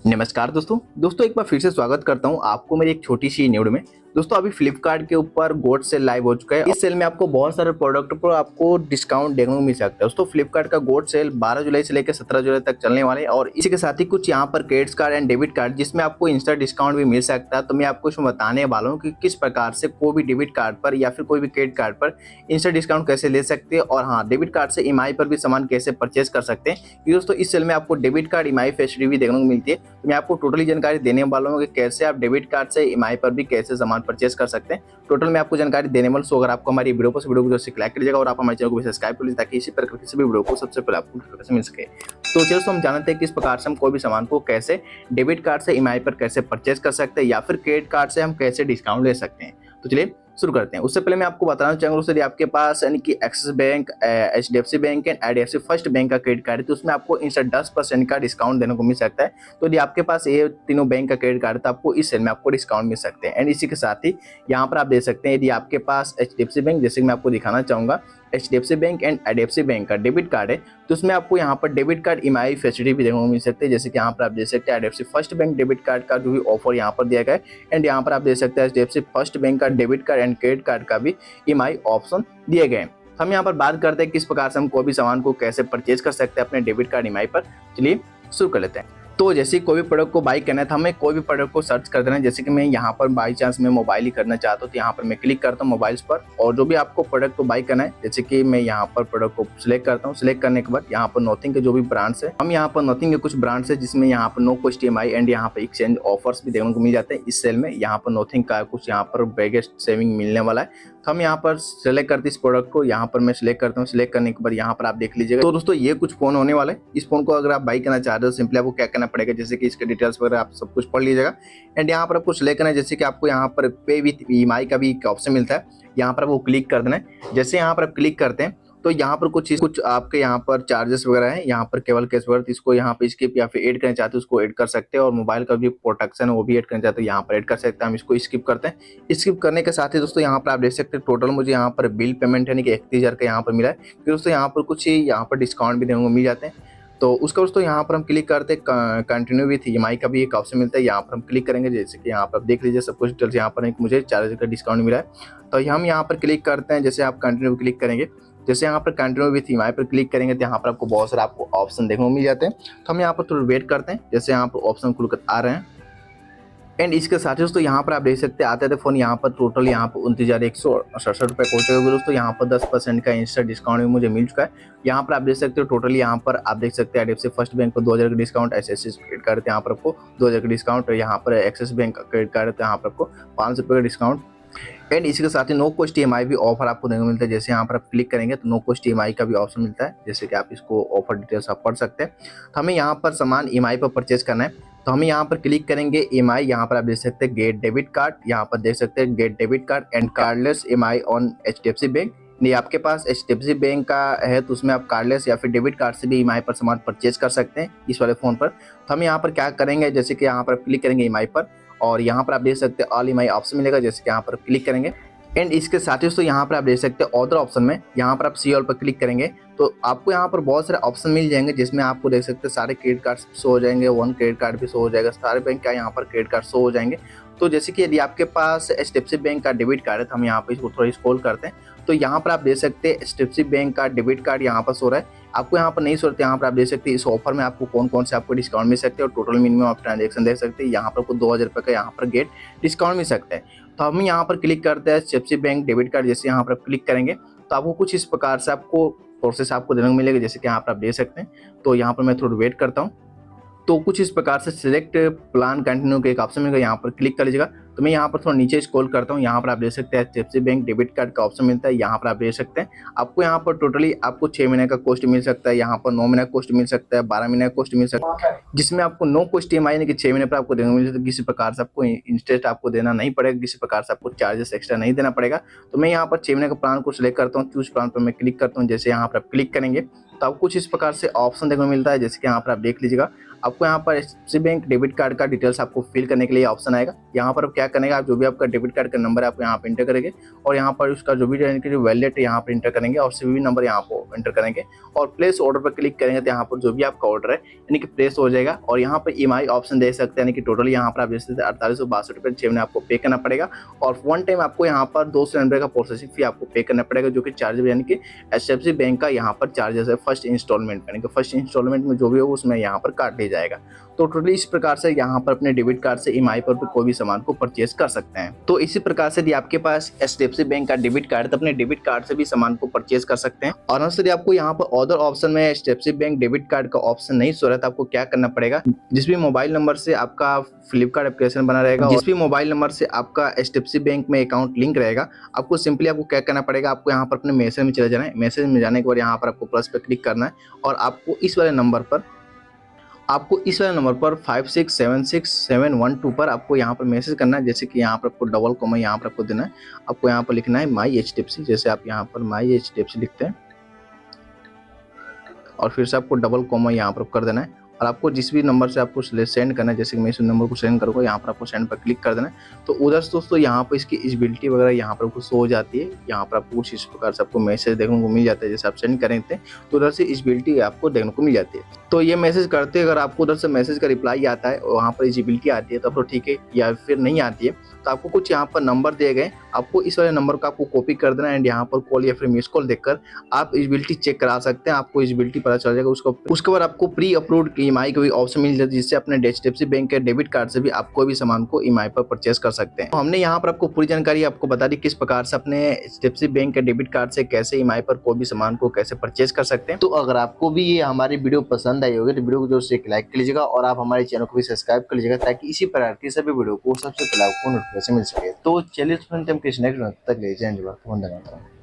नमस्कार दोस्तों एक बार फिर से स्वागत करता हूं आपको मेरी एक छोटी सी न्यूड में। दोस्तों अभी फ्लिपकार्ट के ऊपर गोल्ड सेल लाइव हो चुका है। इस सेल में आपको बहुत सारे प्रोडक्ट पर आपको डिस्काउंट देखने को मिल सकता है। दोस्तों फ्लिपकार्ट का गोल्ड सेल 12 जुलाई से लेकर 17 जुलाई तक चलने वाले हैं और इसी के साथ ही कुछ यहाँ पर credit card and debit card जिसमें आपको इंस्टेंट डिस्काउंट भी मिल सकता है। तो मैं आपको इसमें बताने वाला हूँ कि किस प्रकार से कोई भी डेबिट कार्ड पर या फिर कोई भी क्रेडिट कार्ड पर इंस्टेंट डिस्काउंट कैसे ले सकते हैं और हाँ डेबिट कार्ड से ईएमआई पर भी सामान कैसे परचेज कर सकते हैं। क्योंकि दोस्तों इस सेल में आपको डेबिट कार्ड ईएमआई फैसिलिटी भी देखने को मिलती है। तो मैं आपको टोटली जानकारी देने वाला हूँ कि कैसे आप डेबिट कार्ड से ईएमआई पर भी कैसे सामान परचेज कर सकते हैं। टोटल में आपको जानकारी देने वाला। सो अगर आपको हमारी वीडियो को जो से लाइक करिएगा और आप हमारे चैनल को भी सब्सक्राइब कर लीजिए ताकि इसी प्रकार की सभी वीडियो को सबसे पहले आपको नोटिफिकेशन मिल सके। तो चलिए हम जानते हैं किस प्रकार से हम कोई भी सामान को कैसे डेबिट कार्ड से ईएमआई पर कैसे परचेज कर सकते हैं या फिर क्रेडिट कार्ड से हम कैसे डिस्काउंट ले सकते हैं। तो चलिए शुरू करते हैं। उससे पहले मैं आपको बताना चाहूंगा यदि आपके पास यानी कि axis bank, HDFC bank and IDFC first bank का क्रेडिट कार्ड है तो उसमें आपको इंस्टेंट 10% का डिस्काउंट देने को मिल सकता है। तो यदि आपके पास ये तीनों बैंक का क्रेडिट कार्ड है तो आपको इस सेल में आपको डिस्काउंट मिल सकते हैं। एंड इसी के साथ ही यहाँ पर आप देख सकते हैं यदि आपके पास एचडीएफसी बैंक, जैसे कि मैं आपको दिखाना चाहूंगा HDFC bank and IDFC bank का डेबिट कार्ड है तो उसमें आपको यहाँ पर डेबिट कार्ड ईएमआई फैसिलिटी भी देखने को मिल सकते हैं। जैसे कि यहाँ पर आप देख सकते हैं IDFC first bank debit card का जो भी ऑफर यहाँ पर दिया गया है एंड यहाँ पर आप देख सकते हैं एचडीएफसी फर्स्ट बैंक का debit card and credit card का भी ईएमआई ऑप्शन दिए गए हैं। हम यहाँ पर बात करते हैं किस प्रकार से हम कोई भी सामान को कैसे परचेज कर सकते हैं अपने डेबिट कार्ड ईएमआई पर। चलिए शुरू कर लेते हैं। तो जैसे कोई भी प्रोडक्ट को बाई करना है तो हमें कोई भी प्रोडक्ट को सर्च कर देना है। जैसे कि मैं यहाँ पर बाई चांस में मोबाइल ही करना चाहता हूँ तो यहाँ पर मैं क्लिक करता हूँ मोबाइल्स पर और जो भी आपको प्रोडक्ट को बाई करना है जैसे कि मैं यहाँ पर प्रोडक्ट को सिलेक्ट करता हूँ। सिलेक्ट करने के बाद यहाँ पर नथिंग के जो भी ब्रांड्स है, हम यहाँ पर नथिंग के कुछ ब्रांड्स है जिसमें यहाँ पर नो कॉस्ट ईएमआई एंड यहाँ पर एक्सचेंज ऑफर्स भी देखने को मिल जाते हैं। इस सेल में यहाँ पर नथिंग का कुछ यहाँ पर बिगेस्ट सेविंग मिलने वाला है। तो हम यहाँ पर सिलेक्ट करते हैं इस प्रोडक्ट को, यहाँ पर मैं सिलेक्ट करता हूँ। सिलेक्ट करने के बाद यहाँ पर आप देख लीजिएगा। तो दोस्तों ये कुछ फोन होने वाला है। इस फोन को अगर आप बाई करना चाहते हो सिंपली आपको क्या करना पड़ेगा, जैसे कि इसके डिटेल्स वगैरह आप सब कुछ पढ़ लीजिएगा एंड यहाँ पर आपको सिलेक्ट करना है। जैसे कि आपको यहाँ पर पे विथ ईएमआई का भी ऑप्शन मिलता है, यहाँ पर आपको क्लिक कर देना है। जैसे यहाँ पर आप क्लिक करते हैं तो यहाँ पर कुछ आपके यहाँ पर चार्जेस वगैरह हैं, यहाँ पर केवल कैश वगैरह, इसको यहाँ पे स्किप या फिर ऐड करना चाहते हो उसको ऐड कर सकते हैं और मोबाइल का भी प्रोटेक्शन है वो भी ऐड करना चाहते हो यहाँ पर ऐड कर सकते हैं। हम इसको स्किप करते हैं। स्किप करने के साथ ही दोस्तों यहाँ पर आप देख सकते हैं टोटल मुझे यहाँ पर बिल पेमेंट यानी कि 31,000 का यहाँ पर मिला है। फिर दोस्तों यहाँ पर कुछ यहाँ पर डिस्काउंट भी देने को मिल जाते हैं। तो उसका दोस्तों यहाँ पर हम क्लिक करते हैं कंटिन्यू विथ ईएमआई का भी एक ऑप्शन मिलता है, यहाँ पर हम क्लिक करेंगे। जैसे कि यहाँ पर आप देख लीजिए सब कुछ डिटेल्स यहाँ पर मुझे 4,000 का डिस्काउंट मिला है तो हम यहाँ पर क्लिक करते हैं। जैसे आप कंटिन्यू क्लिक करेंगे, जैसे यहाँ पर कंटिन्यू विथ ईएमआई पर क्लिक करेंगे तो यहाँ पर आपको बहुत सारे आपको ऑप्शन देखने को मिल जाते हैं। तो हम यहाँ पर थोड़ा वेट करते हैं। जैसे यहाँ पर ऑप्शन खुलकर आ रहे हैं एंड इसके साथ ही दोस्तों यहाँ पर आप देख सकते हैं आते थे फोन यहाँ पर टोटल यहाँ पर 29,167 रुपये हो चुके हैं। दोस्तों यहाँ पर 10% का इंस्टेंट डिस्काउंट भी मुझे मिल चुका है। यहाँ पर आप देख सकते हो टोटल यहाँ पर आप देख सकते हैं आईडीएफसी फर्स्ट बैंक पर 2,000 का डिस्काउंट, एचएससी क्रेडिट कार्ड यहाँ पर आपको 2,000 का डिस्काउंट और यहाँ पर एक्सिस बैंक का क्रेडिट कार्ड है यहाँ पर आपको 500 रुपये का डिस्काउंट एंड इसी के साथ ही नो कॉस्ट ईएमआई भी ऑफर आपको देखने को मिलता है। जैसे यहाँ पर आप क्लिक करेंगे तो नो कॉस्ट ईएमआई का भी ऑप्शन मिलता है, जैसे कि आप इसको ऑफर डिटेल्स आप पढ़ सकते हैं। तो हमें यहाँ पर सामान ईएमआई पर परचेज करना है तो हमें यहाँ पर क्लिक करेंगे ईएमआई, यहाँ पर आप देख सकते हैं गेट डेबिट कार्ड, यहाँ पर देख सकते हैं get debit card and cardless EMI on HDFC bank. नहीं आपके पास एचडीएफसी बैंक का है तो उसमें आप कार्डलेस या फिर डेबिट कार्ड से भी ईएमआई पर सामान परचेज कर सकते हैं इस वाले फोन पर। तो हम यहाँ पर क्या करेंगे, जैसे कि यहाँ पर क्लिक करेंगे ईएमआई पर और यहाँ पर आप देख सकते हैं ऑल ईएमआई ऑप्शन मिलेगा। जैसे कि यहाँ पर क्लिक करेंगे एंड इसके साथ ही दोस्तों यहाँ पर आप देख सकते हैं अदर ऑप्शन में यहाँ पर आप सी ऑल पर क्लिक करेंगे तो आपको यहाँ पर बहुत सारे ऑप्शन मिल जाएंगे जिसमें आपको देख सकते हैं सारे क्रेडिट कार्ड शो हो जाएंगे, वन क्रेडिट कार्ड भी शो हो जाएगा, सारे बैंक का यहाँ पर क्रेडिट कार्ड शो हो जाएंगे। तो जैसे कि यदि आपके पास एचडीएफसी बैंक का डेबिट कार्ड है तो हम यहाँ पे इसको थोड़ा स्क्रॉल करते हैं तो यहाँ पर आप देख सकते हैं एचडीएफसी बैंक का डेबिट कार्ड यहाँ पर शो रहा है। आपको यहाँ पर नहीं शो रहा, यहाँ पर आप देख सकते हैं इस ऑफर में आपको कौन कौन से आपको डिस्काउंट मिल सकते हैं और टोटल मिनिमम आप ट्रांजेक्शन देख सकते हैं। यहाँ पर आपको 2,000 रुपये का यहाँ पर गेट डिस्काउंट मिल सकता है। तो हम यहाँ पर क्लिक करते हैं एचडीएफसी बैंक डेबिट कार्ड। जैसे यहाँ पर आप क्लिक करेंगे तो आपको कुछ इस प्रकार से आपको प्रोसेस आपको देने को मिलेगा, जैसे कि यहाँ पर आप देख सकते हैं। तो यहाँ पर मैं थोड़ा वेट करता हूँ तो कुछ इस प्रकार से सिलेक्ट प्लान कंटिन्यू का एक ऑप्शन मिलेगा, यहाँ पर क्लिक कर लीजिएगा। तो मैं यहाँ पर थोड़ा नीचे स्क्रॉल करता हूँ, यहाँ पर आप देख सकते हैं एचडीएफसी बैंक डेबिट कार्ड का ऑप्शन मिलता है। यहाँ पर आप देख सकते हैं आपको यहाँ पर टोटली आपको 6 महीने का कॉस्ट मिल सकता है, यहाँ पर 9 महीने का कॉस्ट मिल सकता है, 12 महीने का कॉस्ट मिल सकता है, जिसमें आपको नो कॉस्ट ईएमआई यानी कि 6 महीने पर आपको देने को मिल सकता है। किसी प्रकार से आपको इंटरेस्ट आपको देना नहीं पड़ेगा, किसी प्रकार से आपको चार्जेस एक्स्ट्रा नहीं देना पड़ेगा। तो मैं यहाँ पर 6 महीने का प्लान को सिलेक्ट करता हूँ, चूज प्लान पर मैं क्लिक करता हूँ। जैसे यहाँ पर आप क्लिक करेंगे तो आपको कुछ इस प्रकार से ऑप्शन देखने को मिलता है, जैसे कि यहाँ पर आप देख लीजिएगा आपको यहाँ पर HDFC बैंक डेबिट कार्ड का डिटेल्स आपको फिल करने के लिए ऑप्शन आएगा। यहाँ पर आप क्या करेंगे, आप जो भी आपका डेबिट कार्ड का नंबर है आप यहाँ पर इंटर करेंगे और यहाँ पर उसका जो भी जो वैलेट है यहाँ पर इंटर करेंगे और CVV नंबर यहाँ पर इंटर करेंगे और प्लेस ऑर्डर पर क्लिक करेंगे तो यहाँ पर जो भी आपका ऑर्डर है यानी कि प्लेस हो जाएगा। और यहाँ पर EMI ऑप्शन दे सकते हैं, यानी कि टोटल यहाँ पर आप जैसे 4862 आपको पे करना पड़ेगा और वन टाइम आपको यहाँ पर 200 का प्रोसेसिंग फी आपको पे करना पड़ेगा, जो कि चार्जेस यानी कि HDFC बैंक का यहाँ पर चार्जेस है फर्स्ट इंस्टॉलमेंट यानी कि फर्स्ट इंस्टॉलमेंट में जो भी हो उसमें यहाँ पर काट लिया जाएगा। तो टोटली इस प्रकार से यहाँ पर अपने डेबिट कार्ड से EMI पर भी कोई भी सामान को परचेज कर सकते हैं। तो इसी प्रकार से यदि आपके पास HDFC बैंक का डेबिट कार्ड है तो अपने डेबिट कार्ड से भी सामान को परचेज कर सकते हैं। और यदि आपको यहाँ पर अदर ऑप्शन में HDFC बैंक डेबिट कार्ड का ऑप्शन नहीं शो रहा है तो आपको क्या करना पड़ेगा, जिस भी मोबाइल नंबर से आपका फ्लिपकार्ट एप्लीकेशन बना रहेगा, जिस भी मोबाइल नंबर से आपका HDFC बैंक में अकाउंट लिंक रहेगा, आपको सिंपली आपको क्या करना पड़ेगा, आपको यहाँ पर अपने मैसेज में चले जाना है। मैसेज में जाने के बाद यहाँ पर आपको प्लस पे क्लिक करना है और आपको इस वाले नंबर पर 5676712 पर आपको यहाँ पर मैसेज करना है। जैसे कि यहाँ पर आपको डबल कॉमा यहाँ पर आपको देना है, आपको यहाँ पर लिखना है माई HDFC, जैसे आप यहाँ पर माई HDFC लिखते हैं और फिर से आपको डबल कॉमा यहाँ पर कर देना है और आपको जिस भी नंबर से आपको सेंड करना है, जैसे कि मैं इस नंबर को सेंड करूँगा, यहाँ पर आपको सेंड पर क्लिक कर देना है। तो उधर से दोस्तों यहाँ पर इसकी एलिजिबिलिटी वगैरह यहाँ पर आपको शो हो जाती है। यहाँ पर आपको कुछ इस प्रकार से आपको मैसेज देखने को मिल जाता है, जैसे आप सेंड करेंगे तो उधर से एलिजिबिलिटी आपको देखने को मिल जाती है। तो ये मैसेज करते अगर आपको उधर से मैसेज का रिप्लाई आता है और वहाँ पर एलिजिबिलिटी आती है तो तो ठीक है, या फिर नहीं आती है तो आपको कुछ यहाँ पर नंबर दिए गए, आपको इस वाले नंबर का आपको कॉपी कर देना एंड यहाँ पर कॉल या फिर मिस कॉल देखकर आप एलिजिबिलिटी चेक करा सकते हैं। आपको एलिजिबिलिटी पता चल जाएगा। उसके बाद आपको प्री अप्रूव्ड EMI का भी ऑप्शन मिल जाता है, जिससे अपने HDFC बैंक के डेबिट कार्ड से भी आप कोई भी सामान को EMI पर परचेस कर सकते हैं। तो हमने यहाँ पर आपको पूरी जानकारी आपको बता दी किस प्रकार से अपने HDFC बैंक के डेबिट कार्ड से कैसे EMI पर कोई भी सामान को कैसे परचेस कर सकते हैं। तो अगर आपको भी ये हमारी वीडियो पसंद आई होगी तो वीडियो को जो से लाइक कर लीजिएगा और आप हमारे चैनल को भी सब्सक्राइब कर लीजिएगा, ताकि इसी प्रकार की सभी वीडियो को सबसे पहले आपको नोटिफिकेशन मिल सके। तो चलिए फ्रेंड्स, हम किसी नेक्स्ट तक ले जाएंगे। धन्यवाद।